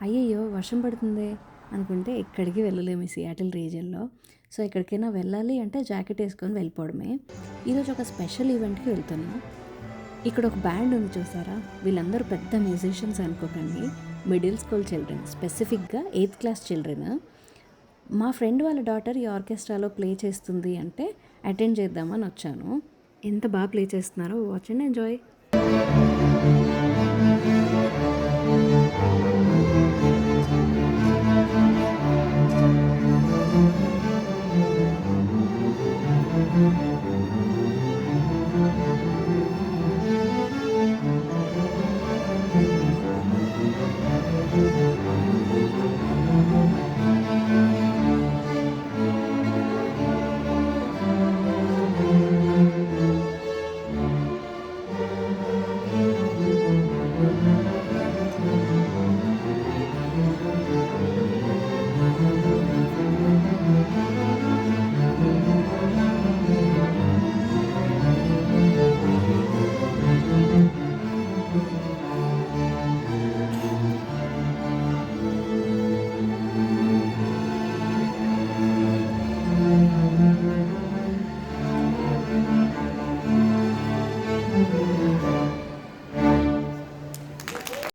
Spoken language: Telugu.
అయ్యయ్యో! వర్షం పడుతుందే అనుకుంటే ఎక్కడికి వెళ్ళలేము ఈ సియాటిల్ రీజియన్‌లో. సో, ఎక్కడికైనా వెళ్ళాలి అంటే జాకెట్ ఏసుకొని వెళ్ళిపోవడమే. ఈరోజు ఒక స్పెషల్ ఈవెంట్‌కి వెళ్తున్నా. ఇక్కడ ఒక బ్యాండ్ ఉంది చూసారా? వీళ్ళందరూ పెద్ద మ్యూజిషియన్స్ అనుకోకండి. Middle school children. స్పెసిఫిక్‌గా 8థ్ క్లాస్ చిల్డ్రన్. మా ఫ్రెండ్ వాళ్ళ డాటర్ ఈ ఆర్కెస్ట్రాలో ప్లే చేస్తుంది అంటే అటెండ్ చేద్దామని వచ్చాను. ఎంత బాగా ప్లే చేస్తున్నారో వాచ్ అండ్ ఎంజాయ్.